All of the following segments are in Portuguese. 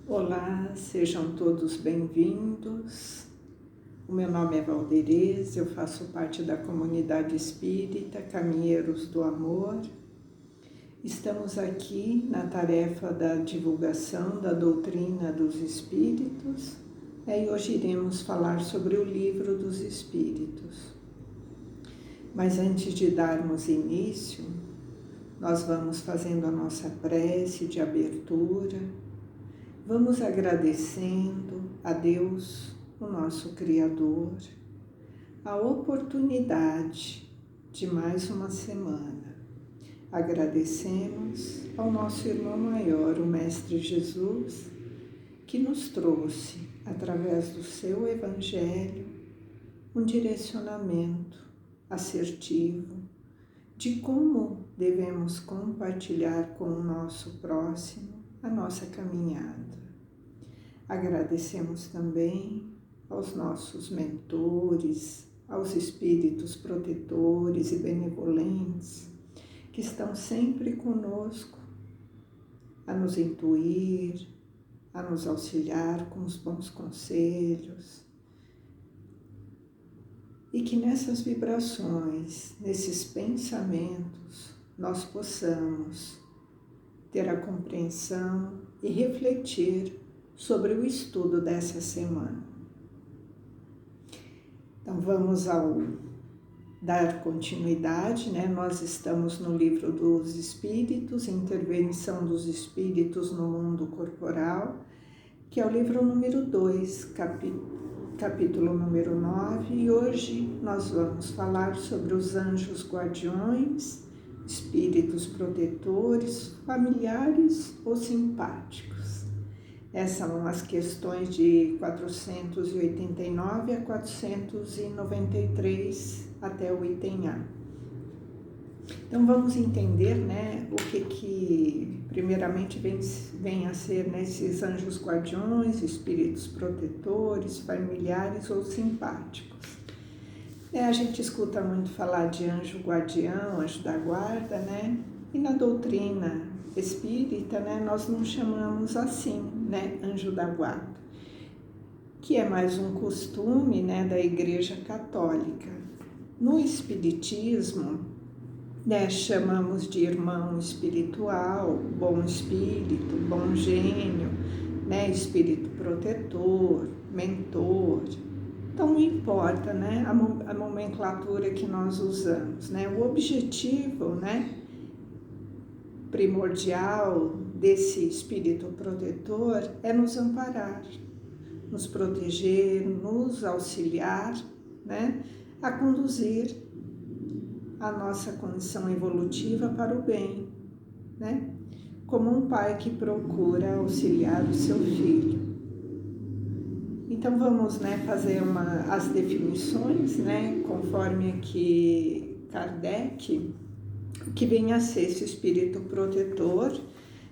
Olá, sejam todos bem-vindos. O meu nome é Valderez, eu faço parte da comunidade espírita Caminheiros do Amor. Estamos aqui na tarefa da divulgação da doutrina dos Espíritos e hoje iremos falar sobre o Livro dos Espíritos. Mas antes de darmos início, nós vamos fazendo a nossa prece de abertura. Vamos agradecendo a Deus, o nosso Criador, a oportunidade de mais uma semana. Agradecemos ao nosso irmão maior, o Mestre Jesus, que nos trouxe, através do seu Evangelho, um direcionamento assertivo de como devemos compartilhar com o nosso próximo a nossa caminhada. Agradecemos também aos nossos mentores, aos espíritos protetores e benevolentes que estão sempre conosco a nos intuir, a nos auxiliar com os bons conselhos. E que nessas vibrações, nesses pensamentos, nós possamos ter a compreensão e refletir sobre o estudo dessa semana. Então vamos dar continuidade, Nós estamos no Livro dos Espíritos, Intervenção dos Espíritos no Mundo Corporal, que é o livro número 2, capítulo número 9, e hoje nós vamos falar sobre os anjos guardiões, espíritos protetores, familiares ou simpáticos. Essas são as questões de 489 a 493 até o item A. Então vamos entender, o que primeiramente vem a ser esses anjos guardiões, espíritos protetores, familiares ou simpáticos. A gente escuta muito falar de anjo guardião, anjo da guarda, E na doutrina espírita, nós não chamamos assim, anjo da guarda, que é mais um costume, da Igreja Católica. No Espiritismo, chamamos de irmão espiritual, bom espírito, bom gênio, espírito protetor, mentor. Então, não importa, a nomenclatura que nós usamos, O objetivo, primordial desse espírito protetor é nos amparar, nos proteger, nos auxiliar, a conduzir a nossa condição evolutiva para o bem, Como um pai que procura auxiliar o seu filho. Então vamos fazer as definições, conforme aqui Kardec, que vem a ser esse espírito protetor,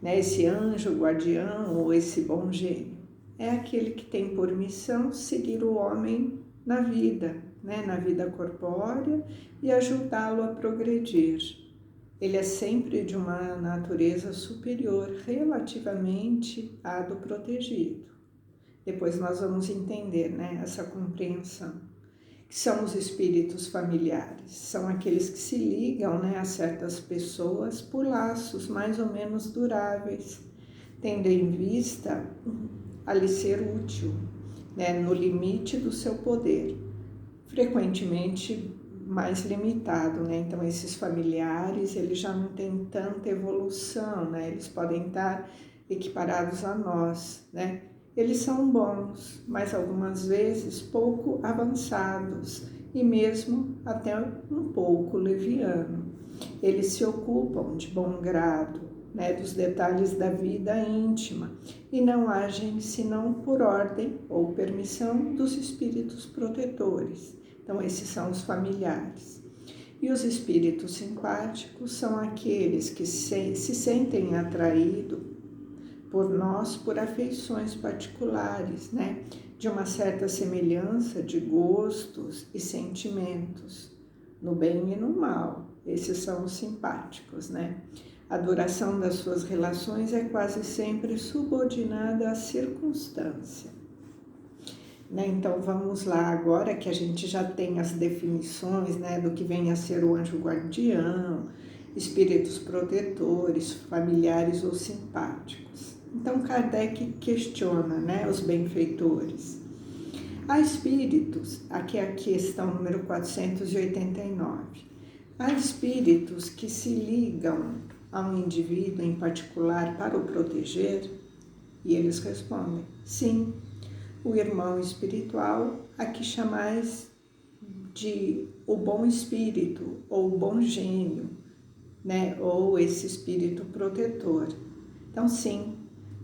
esse anjo guardião ou esse bom gênio. É aquele que tem por missão seguir o homem na vida, na vida corpórea e ajudá-lo a progredir. Ele é sempre de uma natureza superior relativamente à do protegido. Depois nós vamos entender, essa compreensão. Que são os espíritos familiares? São aqueles que se ligam, a certas pessoas por laços mais ou menos duráveis, tendo em vista a lhe ser útil, no limite do seu poder, frequentemente mais limitado, Então esses familiares, eles já não têm tanta evolução, Eles podem estar equiparados a nós, Eles são bons, mas algumas vezes pouco avançados e mesmo até um pouco leviano. Eles se ocupam de bom grado, dos detalhes da vida íntima e não agem senão por ordem ou permissão dos espíritos protetores. Então esses são os familiares. E os espíritos simpáticos são aqueles que se sentem atraídos por nós, por afeições particulares, De uma certa semelhança de gostos e sentimentos, no bem e no mal. Esses são os simpáticos, A duração das suas relações é quase sempre subordinada à circunstância. Né? Então vamos lá agora que a gente já tem as definições, né, do que vem a ser o anjo guardião, espíritos protetores, familiares ou simpáticos. Então Kardec questiona, né, os benfeitores. Há espíritos, aqui é a questão número 489, há espíritos que se ligam a um indivíduo em particular para o proteger? E eles respondem, sim. O irmão espiritual, a que chamais de o bom espírito, ou o bom gênio, né? Ou esse espírito protetor. Então, sim,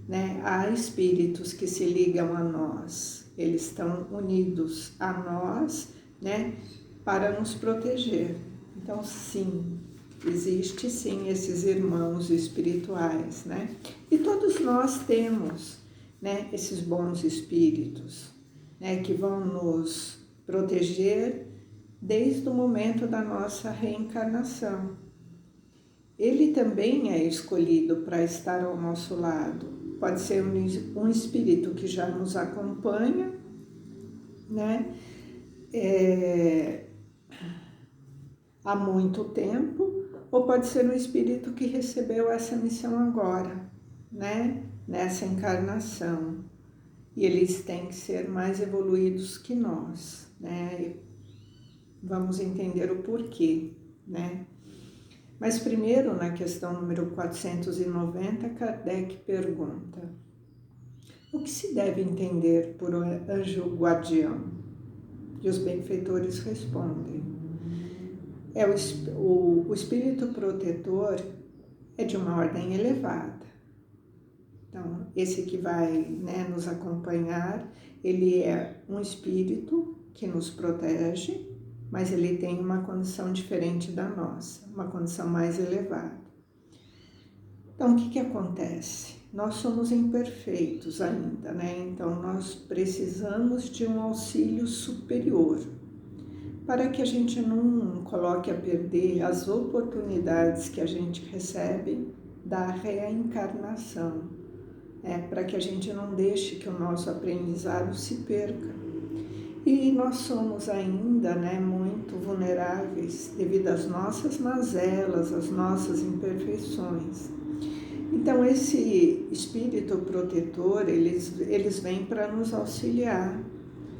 né? Há espíritos que se ligam a nós, eles estão unidos a nós, né? Para nos proteger. Então, sim, existe sim esses irmãos espirituais, né? E todos nós temos, né, esses bons espíritos, né, que vão nos proteger desde o momento da nossa reencarnação. Ele também é escolhido para estar ao nosso lado. Pode ser um espírito que já nos acompanha, né, há muito tempo, ou pode ser um espírito que recebeu essa missão agora, né, nessa encarnação. E eles têm que ser mais evoluídos que nós, né? E vamos entender o porquê, né? Mas primeiro, na questão número 490, Kardec pergunta: o que se deve entender por anjo guardião? E os benfeitores respondem: o espírito protetor é de uma ordem elevada. Então, esse que vai, né, nos acompanhar, ele é um espírito que nos protege, mas ele tem uma condição diferente da nossa, uma condição mais elevada. Então, o que acontece? Nós somos imperfeitos ainda, né? Então, nós precisamos de um auxílio superior para que a gente não coloque a perder as oportunidades que a gente recebe da reencarnação. Para que a gente não deixe que o nosso aprendizado se perca. E nós somos ainda, né, muito vulneráveis devido às nossas mazelas, às nossas imperfeições. Então, esse espírito protetor, eles vêm para nos auxiliar.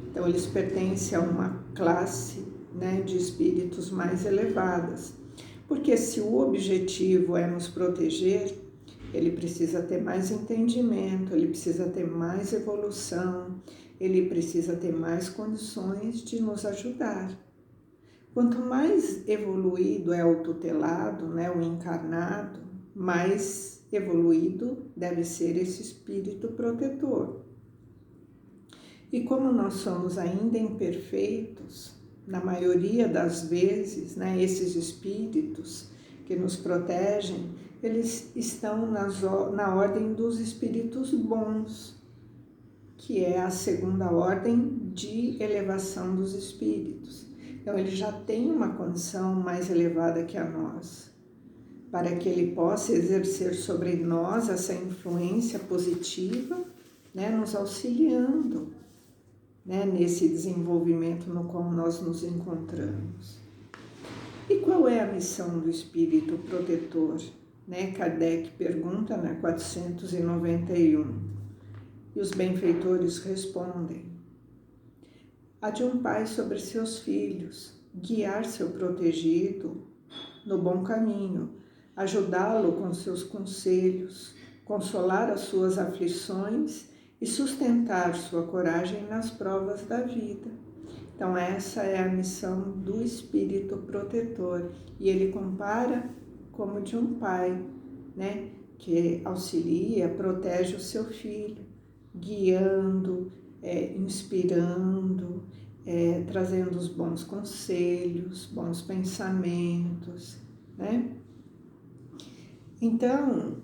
Então, eles pertencem a uma classe, né, de espíritos mais elevadas. Porque se o objetivo é nos proteger, ele precisa ter mais entendimento, ele precisa ter mais evolução, ele precisa ter mais condições de nos ajudar. Quanto mais evoluído é o tutelado, né, o encarnado, mais evoluído deve ser esse espírito protetor. E como nós somos ainda imperfeitos, na maioria das vezes, né, esses espíritos que nos protegem, eles estão na ordem dos espíritos bons, que é a segunda ordem de elevação dos espíritos. Então, ele já tem uma condição mais elevada que a nossa, para que ele possa exercer sobre nós essa influência positiva, né, nos auxiliando, né, nesse desenvolvimento no qual nós nos encontramos. E qual é a missão do espírito protetor? Né, Kardec pergunta na 491. E os benfeitores respondem: a de um pai sobre seus filhos, guiar seu protegido no bom caminho, ajudá-lo com seus conselhos, consolar as suas aflições e sustentar sua coragem nas provas da vida. Então, essa é a missão do espírito protetor. E ele compara como de um pai, né, que auxilia, protege o seu filho, guiando, inspirando, trazendo os bons conselhos, bons pensamentos, né? Então,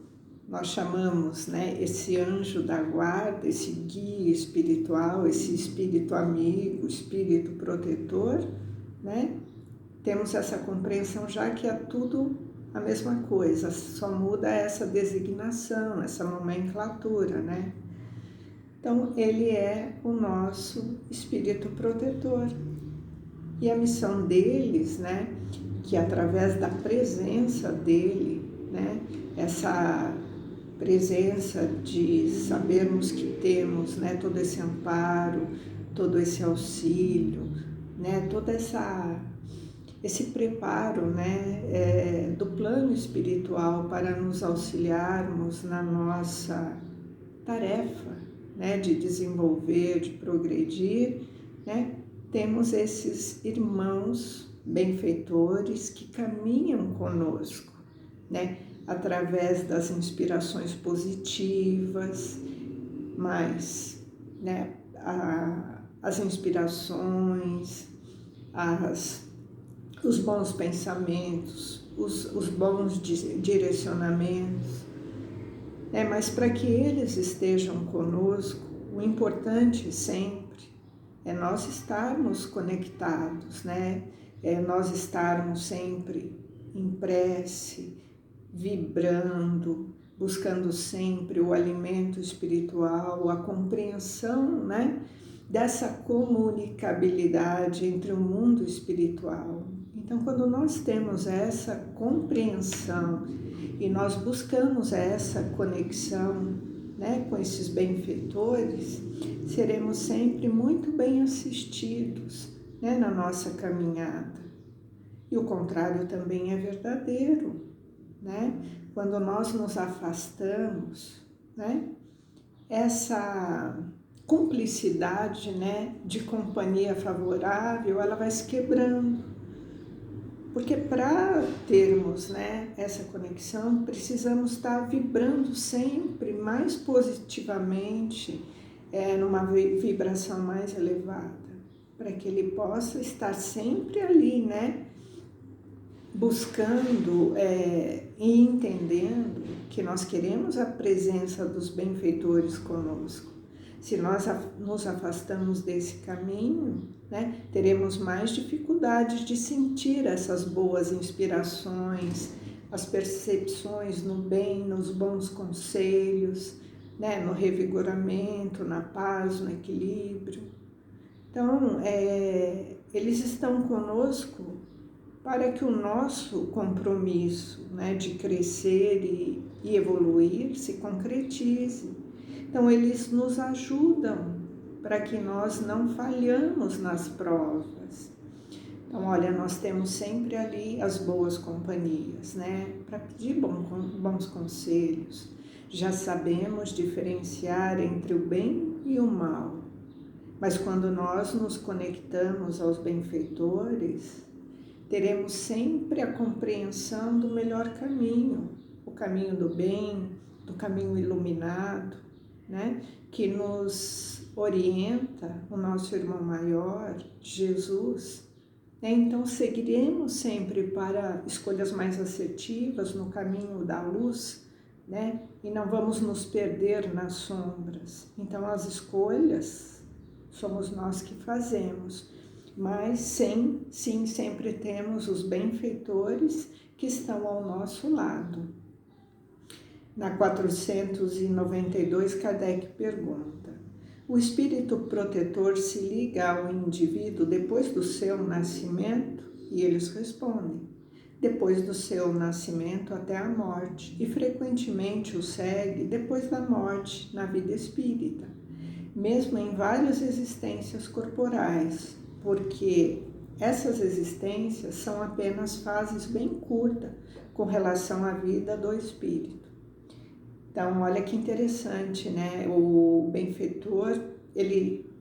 nós chamamos, né, esse anjo da guarda, esse guia espiritual, esse espírito amigo, espírito protetor, né? Temos essa compreensão já que é tudo a mesma coisa, só muda essa designação, essa nomenclatura, né? Então, ele é o nosso espírito protetor. E a missão deles, né, que através da presença dele, né, essa presença de sabermos que temos, né, todo esse amparo, todo esse auxílio, né, esse preparo, né, do plano espiritual para nos auxiliarmos na nossa tarefa, né, de desenvolver, de progredir, né, temos esses irmãos benfeitores que caminham conosco, né, através das inspirações positivas, mas, né, as inspirações, os bons pensamentos, os bons direcionamentos, né, mas para que eles estejam conosco, o importante sempre é nós estarmos conectados, né? É nós estarmos sempre em prece, vibrando, buscando sempre o alimento espiritual, a compreensão, né, dessa comunicabilidade entre o mundo espiritual. Então, quando nós temos essa compreensão e nós buscamos essa conexão, né, com esses benfeitores, seremos sempre muito bem assistidos, né, na nossa caminhada. E o contrário também é verdadeiro, né? Quando nós nos afastamos, né, essa cumplicidade, né, de companhia favorável, ela vai se quebrando. Porque para termos, né, essa conexão, precisamos estar vibrando sempre mais positivamente, numa vibração mais elevada, para que ele possa estar sempre ali, né, buscando e entendendo que nós queremos a presença dos benfeitores conosco. Se nós nos afastamos desse caminho, né, teremos mais dificuldades de sentir essas boas inspirações, as percepções no bem, nos bons conselhos, né, no revigoramento, na paz, no equilíbrio. Então, eles estão conosco para que o nosso compromisso, né, de crescer e evoluir se concretize. Então, eles nos ajudam para que nós não falhamos nas provas. Então, olha, nós temos sempre ali as boas companhias, né, para pedir bons conselhos. Já sabemos diferenciar entre o bem e o mal. Mas quando nós nos conectamos aos benfeitores, teremos sempre a compreensão do melhor caminho, o caminho do bem, do caminho iluminado, né? Que nos orienta o nosso irmão maior, Jesus. Então, seguiremos sempre para escolhas mais assertivas no caminho da luz, né? E não vamos nos perder nas sombras. Então, as escolhas somos nós que fazemos. Mas sim, sempre temos os benfeitores que estão ao nosso lado. Na 492, Kardec pergunta: o espírito protetor se liga ao indivíduo depois do seu nascimento? E eles respondem: depois do seu nascimento até a morte, e frequentemente o segue depois da morte, na vida espírita, mesmo em várias existências corporais, porque essas existências são apenas fases bem curtas com relação à vida do espírito. Então, olha que interessante, né? O benfeitor, ele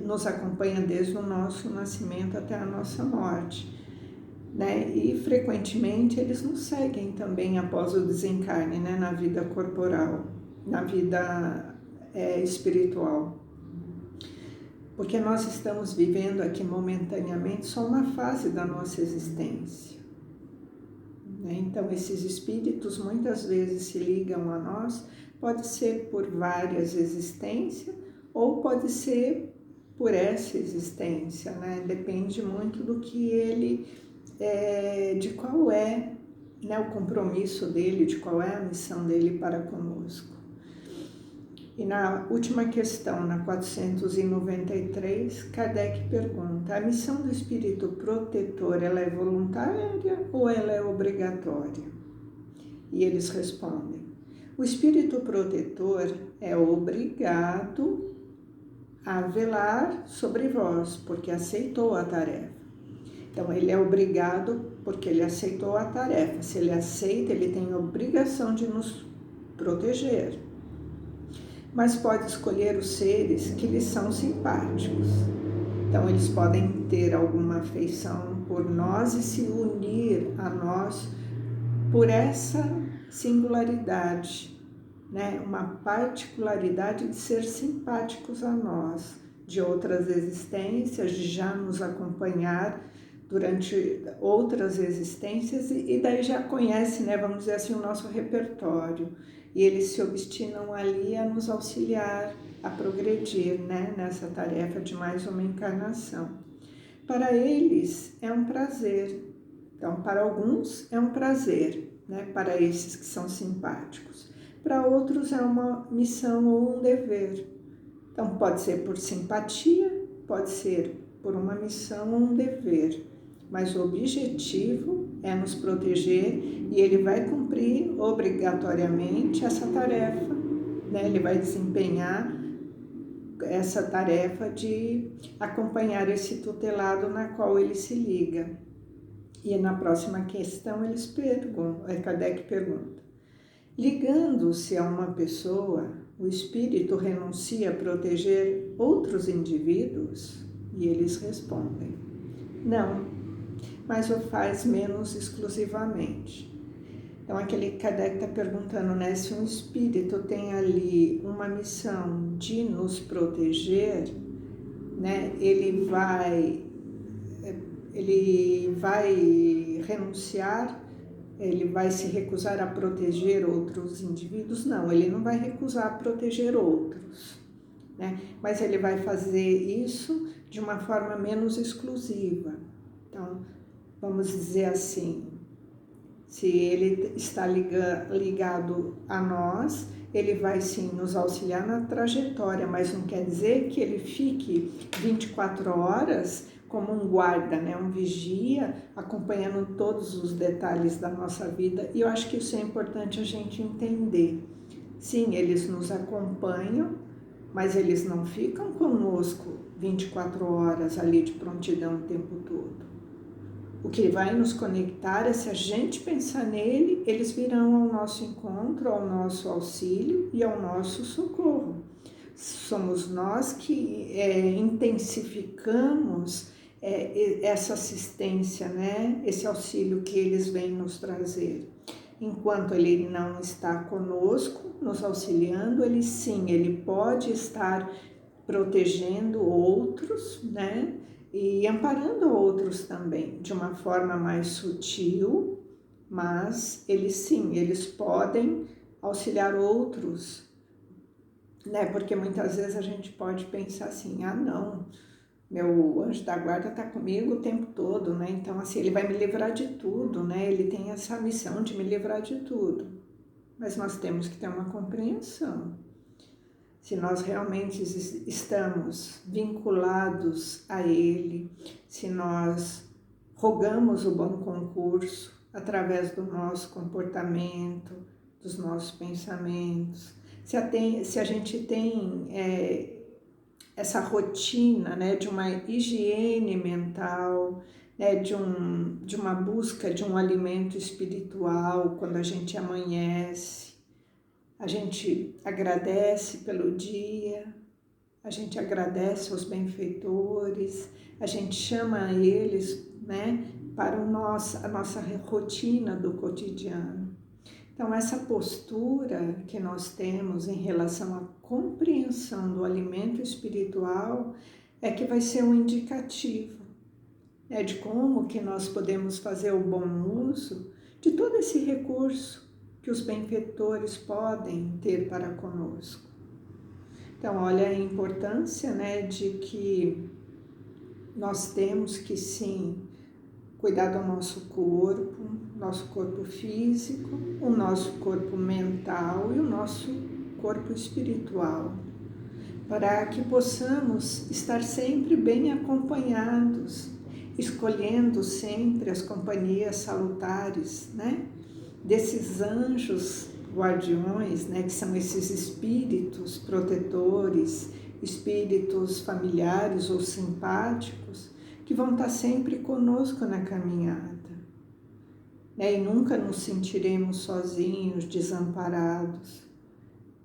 nos acompanha desde o nosso nascimento até a nossa morte, né? E frequentemente eles nos seguem também após o desencarne, né? Na vida corporal, na vida espiritual. Porque nós estamos vivendo aqui momentaneamente só uma fase da nossa existência. Então, esses espíritos muitas vezes se ligam a nós, pode ser por várias existências ou pode ser por essa existência, né? Depende muito do que ele, de qual é né, o compromisso dele, de qual é a missão dele para conosco. E na última questão, na 493, Kardec pergunta: a missão do espírito protetor, ela é voluntária ou ela é obrigatória? E eles respondem: o espírito protetor é obrigado a velar sobre vós, porque aceitou a tarefa. Então, ele é obrigado porque ele aceitou a tarefa. Se ele aceita, ele tem a obrigação de nos proteger. Mas pode escolher os seres que lhes são simpáticos. Então, eles podem ter alguma afeição por nós e se unir a nós por essa singularidade, né? Uma particularidade de ser simpáticos a nós, de outras existências, de já nos acompanhar durante outras existências e daí já conhece, né, vamos dizer assim, o nosso repertório. E eles se obstinam ali a nos auxiliar, a progredir, né, nessa tarefa de mais uma encarnação. Para eles é um prazer. Então, para alguns é um prazer, né, para esses que são simpáticos. Para outros é uma missão ou um dever. Então, pode ser por simpatia, pode ser por uma missão ou um dever. Mas o objetivo é nos proteger e ele vai cumprir obrigatoriamente essa tarefa, né? Ele vai desempenhar essa tarefa de acompanhar esse tutelado na qual ele se liga. E na próxima questão eles perguntam, Kardec pergunta: ligando-se a uma pessoa, o espírito renuncia a proteger outros indivíduos? E eles respondem: não, mas o faz menos exclusivamente. Então, aquele Kardec está perguntando, né, se um espírito tem ali uma missão de nos proteger, né, ele vai renunciar, ele vai se recusar a proteger outros indivíduos? Não, ele não vai recusar a proteger outros, né, mas ele vai fazer isso de uma forma menos exclusiva. Então, vamos dizer assim, se ele está ligado a nós, ele vai sim nos auxiliar na trajetória, mas não quer dizer que ele fique 24 horas como um guarda, né? Um vigia, acompanhando todos os detalhes da nossa vida. E eu acho que isso é importante a gente entender. Sim, eles nos acompanham, mas eles não ficam conosco 24 horas ali de prontidão o tempo todo. O que vai nos conectar é se a gente pensar nele, eles virão ao nosso encontro, ao nosso auxílio e ao nosso socorro. Somos nós que intensificamos essa assistência, né? Esse auxílio que eles vêm nos trazer. Enquanto ele não está conosco, nos auxiliando, ele pode estar protegendo outros, né? E amparando outros também, de uma forma mais sutil, mas eles podem auxiliar outros, né? Porque muitas vezes a gente pode pensar assim: ah, não, meu anjo da guarda está comigo o tempo todo, né? Então, assim, ele vai me livrar de tudo, né? Ele tem essa missão de me livrar de tudo. Mas nós temos que ter uma compreensão. Se nós realmente estamos vinculados a Ele, se nós rogamos o bom concurso através do nosso comportamento, dos nossos pensamentos, se a gente tem essa rotina, né, de uma higiene mental, né, de uma busca de um alimento espiritual quando a gente amanhece, a gente agradece pelo dia, a gente agradece aos benfeitores, a gente chama eles, né, para a nossa rotina do cotidiano. Então, essa postura que nós temos em relação à compreensão do alimento espiritual é que vai ser um indicativo, né, de como que nós podemos fazer o bom uso de todo esse recurso que os benfeitores podem ter para conosco. Então, olha a importância, né, de que nós temos que, sim, cuidar do nosso corpo, nosso corpo físico, o nosso corpo mental e o nosso corpo espiritual, para que possamos estar sempre bem acompanhados, escolhendo sempre as companhias salutares, né? Desses anjos guardiões, né? Que são esses espíritos protetores, espíritos familiares ou simpáticos, que vão estar sempre conosco na caminhada. E nunca nos sentiremos sozinhos, desamparados.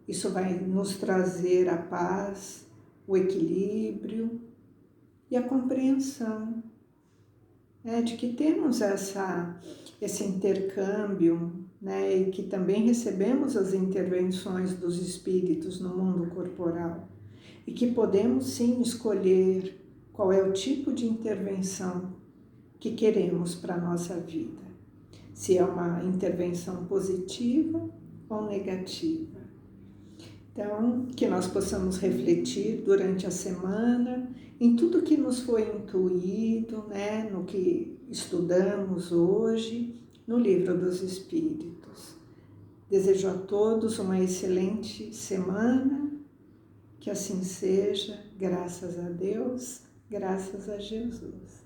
Isso vai nos trazer a paz, o equilíbrio e a compreensão, né, de que temos esse intercâmbio, né, e que também recebemos as intervenções dos espíritos no mundo corporal e que podemos sim escolher qual é o tipo de intervenção que queremos para a nossa vida. Se é uma intervenção positiva ou negativa. Então, que nós possamos refletir durante a semana em tudo que nos foi intuído, né, no que estudamos hoje, no Livro dos Espíritos. Desejo a todos uma excelente semana, que assim seja, graças a Deus, graças a Jesus.